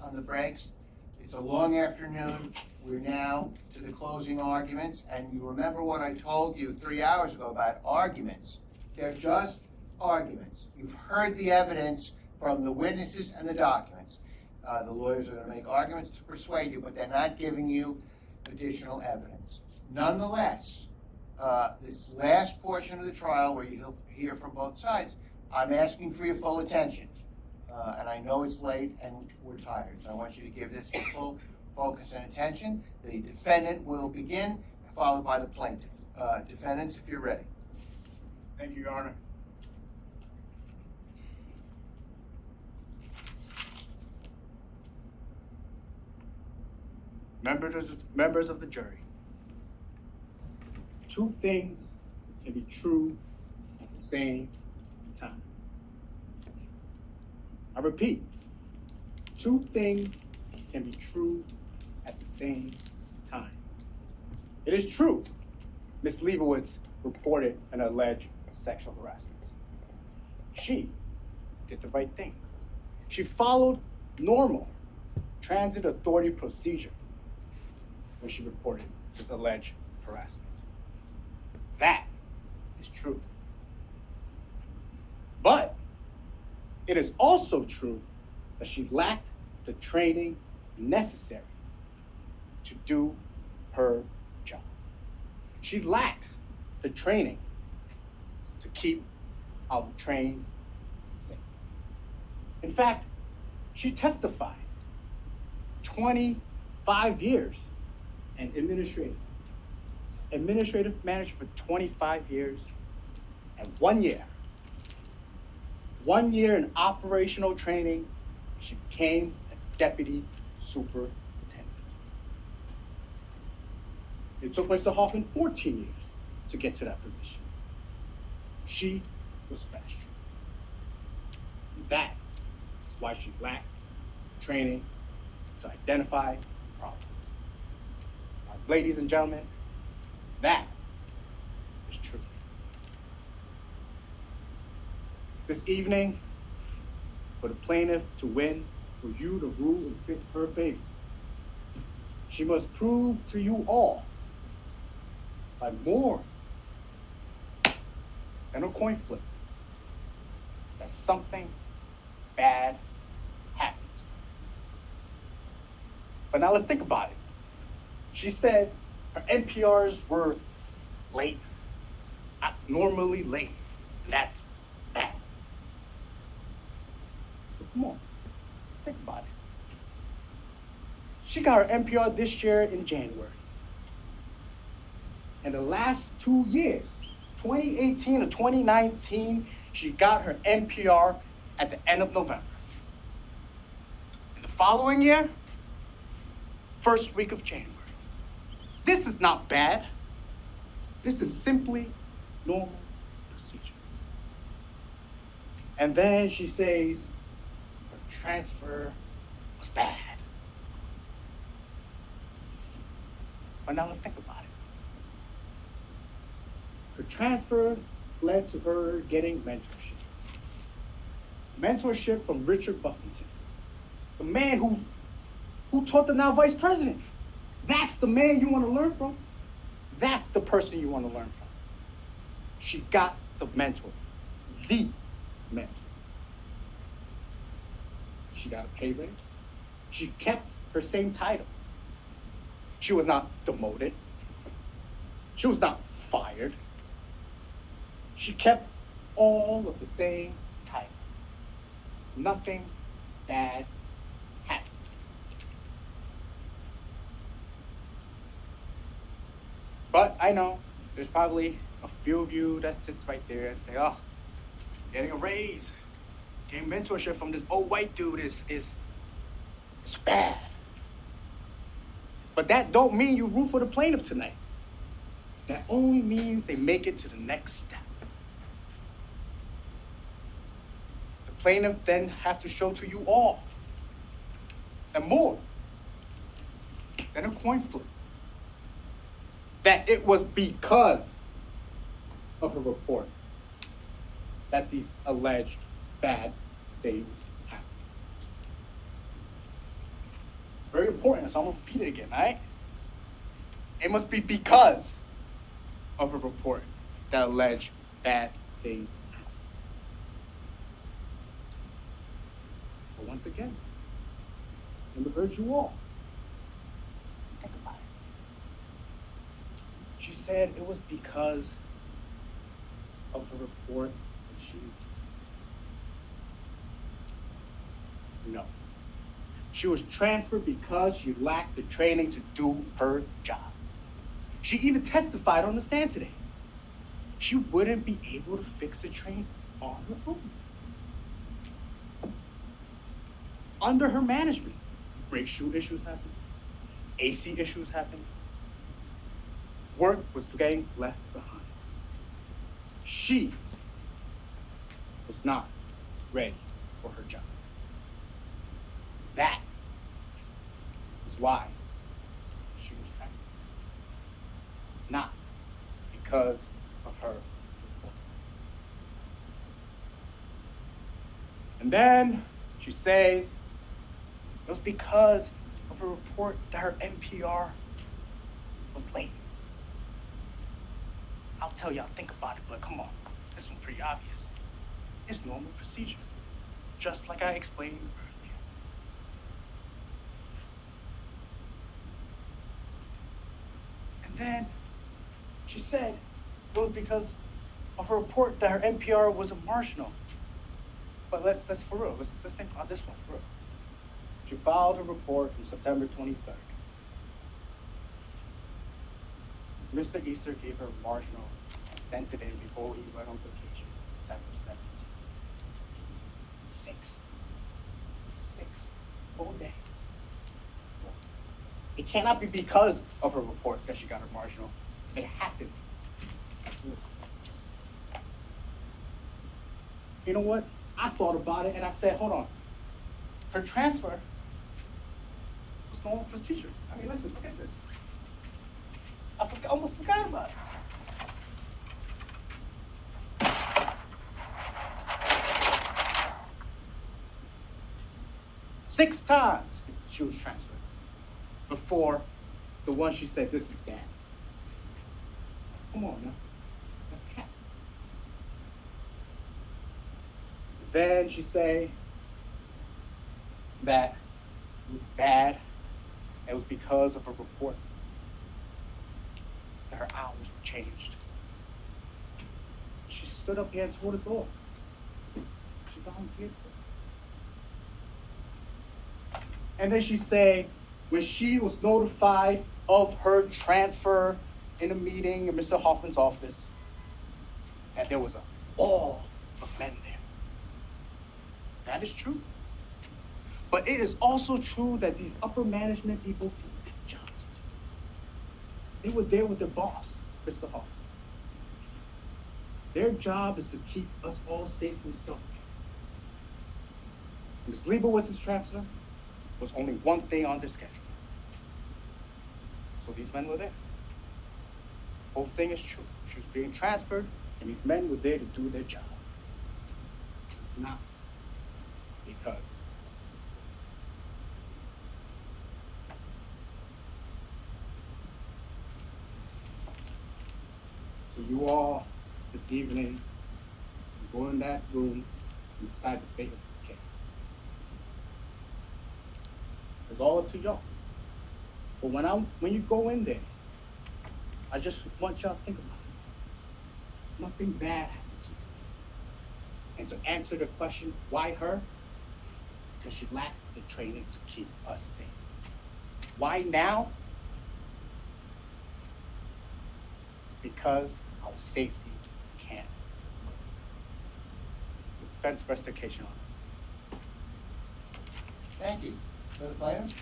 on the breaks. It's a long afternoon. We're now to the closing arguments, and you remember what I told you 3 hours ago about arguments. They're just arguments. You've heard the evidence from the witnesses and the documents. The lawyers are going to make arguments to persuade you, but they're not giving you additional evidence. Nonetheless, this last portion of the trial where you'll hear from both sides, I'm asking for your full attention. And I know it's late and we're tired, so I want you to give this your full focus and attention. The defendant will begin, followed by the plaintiff. Defendants, if you're ready. Thank you, Your Honor. Members of the jury, two things can be true at the same time. I repeat, two things can be true at the same time. It is true Ms. Leibovitz reported an alleged sexual harassment. She did the right thing. She followed normal transit authority procedure when she reported this alleged harassment. That is true. But it is also true that she lacked the training necessary to do her job. She lacked the training to keep our trains safe. In fact, she testified 25 years and administrative manager for 25 years and 1 year. 1 year in operational training, she became a deputy superintendent. It took Mr. Hoffman 14 years to get to that position. She was fast-tracked. That is why she lacked training to identify problems. Ladies and gentlemen, that is true. This evening, for the plaintiff to win, for you to rule in her favor, she must prove to you all by more than a coin flip that something bad happened. But now let's think about it. She said her NPRs were late, abnormally late, and that's bad. But come on, let's think about it. She got her NPR this year in January. And the last 2 years, 2018 and 2019, she got her NPR at the end of November. And the following year, first week of January. This is not bad. This is simply normal procedure. And then she says her transfer was bad. But now let's think about it. Her transfer led to her getting mentorship. Mentorship from Richard Buffington, the man who taught the now vice president. That's the man you want to learn from. That's the person you want to learn from. She got the mentor. The mentor. She got a pay raise. She kept her same title. She was not demoted. She was not fired. She kept all of the same title. Nothing bad happened. But I know there's probably a few of you that sits right there and say, oh, getting a raise, getting mentorship from this old white dude is bad. But that don't mean you root for the plaintiff tonight. That only means they make it to the next step. The plaintiff then have to show to you all and more than a coin flip that it was because of her report that these alleged bad things happened. important, so I'm gonna repeat it again, all right? It must be because of a report that alleged bad things happened. But once again, let me urge you all to think about it. She said it was because of a report that she No. She was transferred because she lacked the training to do her job. She even testified on the stand today. She wouldn't be able to fix the train on her own. Under her management, brake shoe issues happened, AC issues happened. Work was getting left behind. She was not ready for her job. That is why she was transferred. Not because of her report. And then she says it was because of a report that her NPR was late. I'll tell y'all, think about it, but come on. This one's pretty obvious. It's normal procedure, just like I explained earlier. And then she said it was because of a report that her NPR was a marginal. But let's for real. Let's think about this one for real. She filed a report on September 23rd. Mr. Easter gave her marginal and sent it in before he went on vacation, September 17th. 6 full days. It cannot be because of her report that she got her marginal. It had to be. You know what? I thought about it and I said, hold on. Her transfer was normal procedure. I mean, listen, look at this. I almost forgot about it. Six times she was transferred before the one she said, this is bad. Come on now, that's cap. Then she say that it was bad. It was because of a report that her hours were changed. She stood up here and told us all. She volunteered for it. And then she say, when she was notified of her transfer in a meeting in Mr. Hoffman's office, that there was a wall of men there. That is true. But it is also true that these upper management people have jobs to do. They were there with their boss, Mr. Hoffman. Their job is to keep us all safe from something. Ms. Leibovitz's transfer was only one thing on their schedule. So these men were there. Both things is true. She was being transferred, and these men were there to do their job. It's not because. So you all, this evening, go in that room and decide the fate of this case. It's all up to y'all. But when you go in there, I just want y'all to think about it. Nothing bad happened to her. And to answer the question, why her? Because she lacked the training to keep us safe. Why now? Because our safety can't. With defense investigation on it. Thank you. For the plaintiff?